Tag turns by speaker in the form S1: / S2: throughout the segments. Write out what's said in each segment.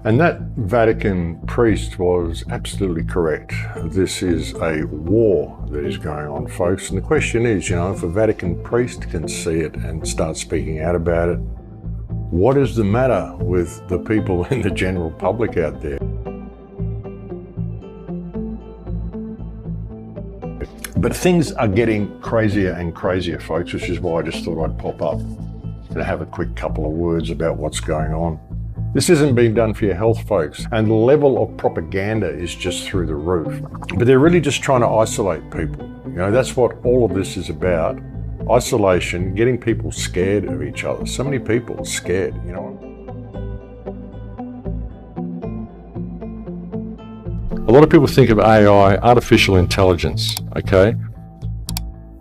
S1: And that Vatican priest was absolutely correct. This is a war that is going on, folks. And the question is, if a Vatican priest can see it and start speaking out about it, what is the matter with the people in the general public out there? But things are getting crazier and crazier, folks, which is why I just thought I'd pop up and have a quick couple of words about what's going on. This isn't being done for your health, folks, and the level of propaganda is just through the roof. But they're really just trying to isolate people. That's what all of this is about. Isolation, getting people scared of each other. So many people are scared, A lot of people think of AI, artificial intelligence, okay?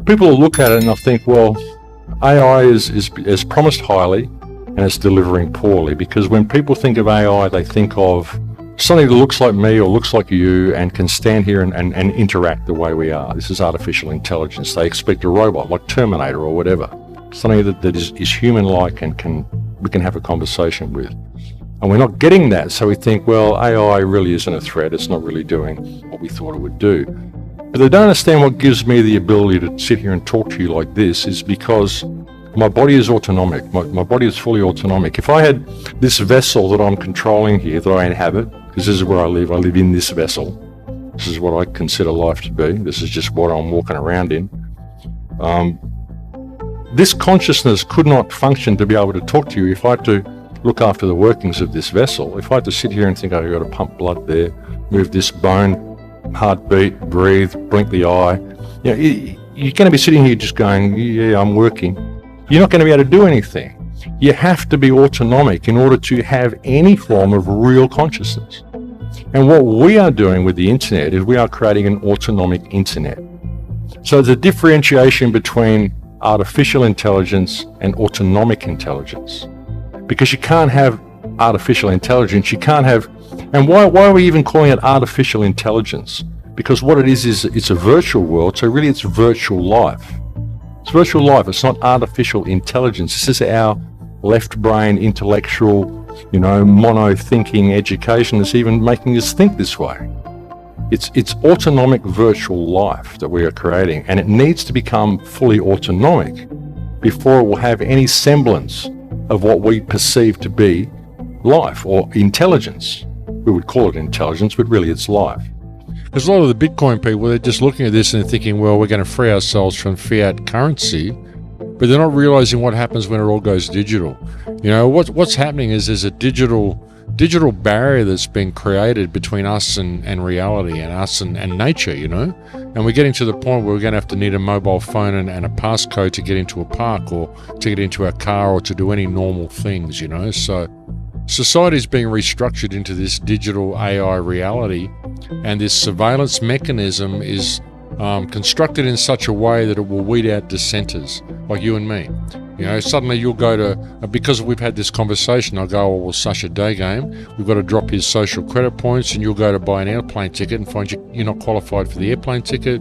S1: People will look at it and they'll think, well, AI is promised highly, and it's delivering poorly, because when people think of AI, they think of something that looks like me or looks like you and can stand here and interact the way we are. This is artificial intelligence. They expect a robot like Terminator or whatever, something that is human-like and we can have a conversation with. And we're not getting that, so we think, well, AI really isn't a threat. It's not really doing what we thought it would do. But they don't understand what gives me the ability to sit here and talk to you like this is because my body is autonomic. My body is fully autonomic. If I had this vessel that I'm controlling here, that I inhabit, because this is where I live in this vessel. This is what I consider life to be. This is just what I'm walking around in. This consciousness could not function to be able to talk to you if I had to look after the workings of this vessel. If I had to sit here and think, I've got to pump blood there, move this bone, heartbeat, breathe, blink the eye. You're going to be sitting here just going, yeah, I'm working. You're not going to be able to do anything. You have to be autonomic in order to have any form of real consciousness. And what we are doing with the internet is we are creating an autonomic internet. So there's a differentiation between artificial intelligence and autonomic intelligence. Because you can't have artificial intelligence, you can't have, and why are we even calling it artificial intelligence? Because what it is it's a virtual world, so really it's virtual life. It's virtual life, it's not artificial intelligence. This is our left brain, intellectual, mono-thinking education that's even making us think this way. It's autonomic virtual life that we are creating, and it needs to become fully autonomic before it will have any semblance of what we perceive to be life or intelligence. We would call it intelligence, but really it's life.
S2: There's a lot of the Bitcoin people, they're just looking at this and thinking, well, we're going to free ourselves from fiat currency, but they're not realizing what happens when it all goes digital. What's happening is there's a digital barrier that's been created between us and reality and us and nature, and we're getting to the point where we're going to have to need a mobile phone and a passcode to get into a park or to get into our car or to do any normal things, so society is being restructured into this digital AI reality, and this surveillance mechanism is constructed in such a way that it will weed out dissenters like you and me. Suddenly you'll go to, because we've had this conversation, I'll go, well, such a day game, we've got to drop his social credit points, and you'll go to buy an airplane ticket and find you're not qualified for the airplane ticket.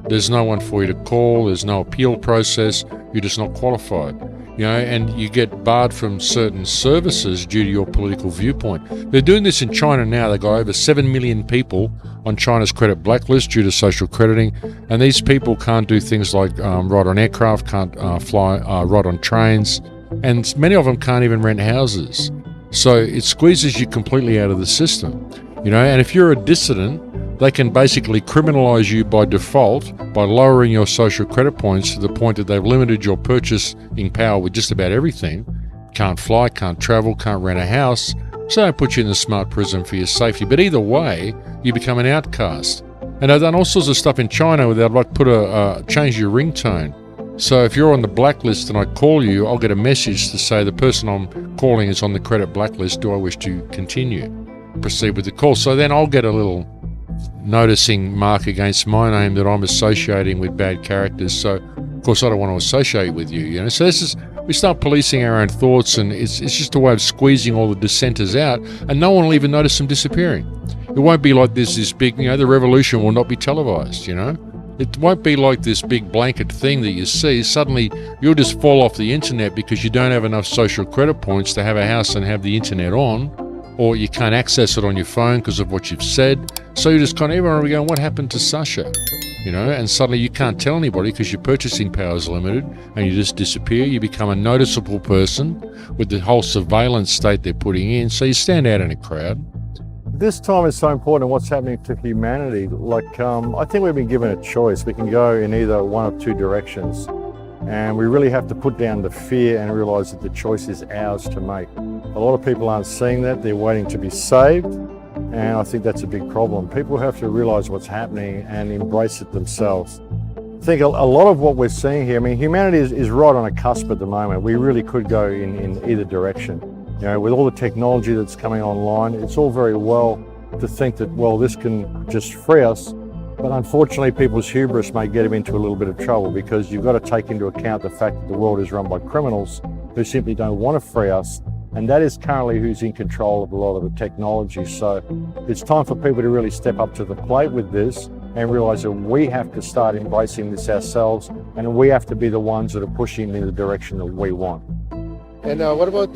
S2: There's no one for you to call, there's no appeal process, you're just not qualified. And you get barred from certain services due to your political viewpoint. They're doing this in China now. They've got over 7 million people on China's credit blacklist due to social crediting, and these people can't do things like ride on aircraft, can't ride on trains, and many of them can't even rent houses. So it squeezes you completely out of the system. And if you're a dissident, they can basically criminalize you by default by lowering your social credit points to the point that they've limited your purchasing power with just about everything. Can't fly, can't travel, can't rent a house, so they put you in a smart prison for your safety. But either way, you become an outcast. And they've done all sorts of stuff in China where they'd like to change your ringtone. So if you're on the blacklist and I call you, I'll get a message to say the person I'm calling is on the credit blacklist. Do I wish to continue? Proceed with the call. So then I'll get a little noticing mark against my name that I'm associating with bad characters. So of course I don't want to associate with you, So this is, we start policing our own thoughts, and it's just a way of squeezing all the dissenters out, and no one will even notice them disappearing. It won't be like this big, the revolution will not be televised, It won't be like this big blanket thing that you see. Suddenly you'll just fall off the internet because you don't have enough social credit points to have a house and have the internet on. or you can't access it on your phone because of what you've said. So you just kind of, everyone will be going, what happened to Sasha? You know, and suddenly you can't tell anybody because your purchasing power is limited and you just disappear. You become a noticeable person with the whole surveillance state they're putting in. So you stand out in a crowd.
S1: This time is so important, what's happening to humanity. Like, I think we've been given a choice. We can go in either one of two directions. And we really have to put down the fear and realize that the choice is ours to make. A lot of people aren't seeing that. They're waiting to be saved. And I think that's a big problem. People have to realize what's happening and embrace it themselves. I think a lot of what we're seeing here, I mean, humanity is right on a cusp at the moment. We really could go in either direction. You know, with all the technology that's coming online, it's all very well to think that, well, this can just free us. But unfortunately, people's hubris may get them into a little bit of trouble, because you've got to take into account the fact that the world is run by criminals who simply don't want to free us. And that is currently who's in control of a lot of the technology. So it's time for people to really step up to the plate with this and realize that we have to start embracing this ourselves, and we have to be the ones that are pushing in the direction that we want.
S3: And what about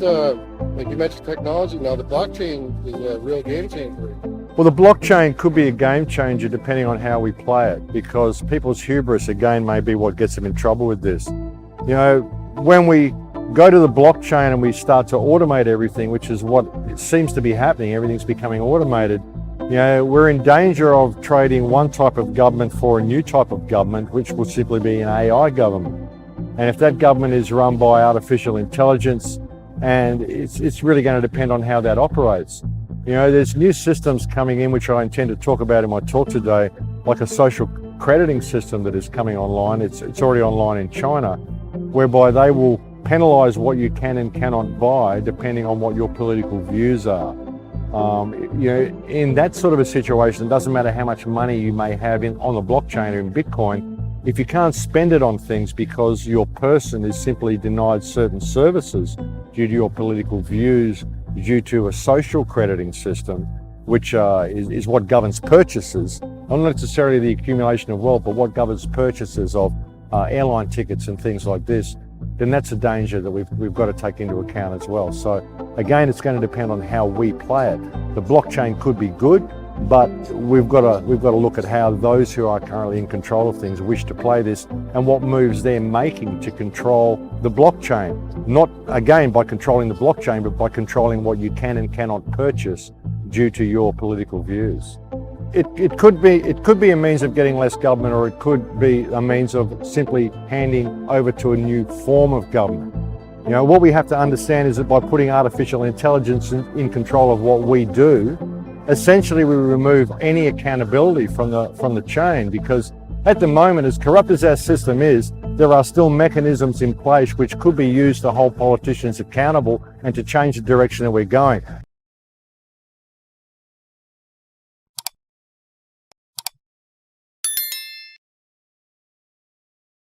S3: like you mentioned technology, now the blockchain is a real game changer.
S1: Well, the blockchain could be a game changer depending on how we play it, because people's hubris, again, may be what gets them in trouble with this. You know, when we go to the blockchain and we start to automate everything, which is what it seems to be happening, everything's becoming automated, you know, we're in danger of trading one type of government for a new type of government, which will simply be an AI government. And if that government is run by artificial intelligence, and it's really going to depend on how that operates. You know, there's new systems coming in, which I intend to talk about in my talk today, like a social crediting system that is coming online. It's already online in China, whereby they will penalize what you can and cannot buy depending on what your political views are. You know, in that sort of a situation, it doesn't matter how much money you may have on the blockchain or in Bitcoin. If you can't spend it on things because your person is simply denied certain services due to your political views, due to a social crediting system, which is what governs purchases, not necessarily the accumulation of wealth, but what governs purchases of airline tickets and things like this, then that's a danger that we've got to take into account as well. So again, it's going to depend on how we play it. The blockchain could be good, but we've got to look at how those who are currently in control of things wish to play this, and what moves they're making to control the blockchain. Not, again, by controlling the blockchain, but by controlling what you can and cannot purchase due to your political views. It could be a means of getting less government, or it could be a means of simply handing over to a new form of government. You know, what we have to understand is that by putting artificial intelligence in control of what we do, essentially we remove any accountability from the chain, because at the moment, as corrupt as our system is, there are still mechanisms in place which could be used to hold politicians accountable and to change the direction that we're going.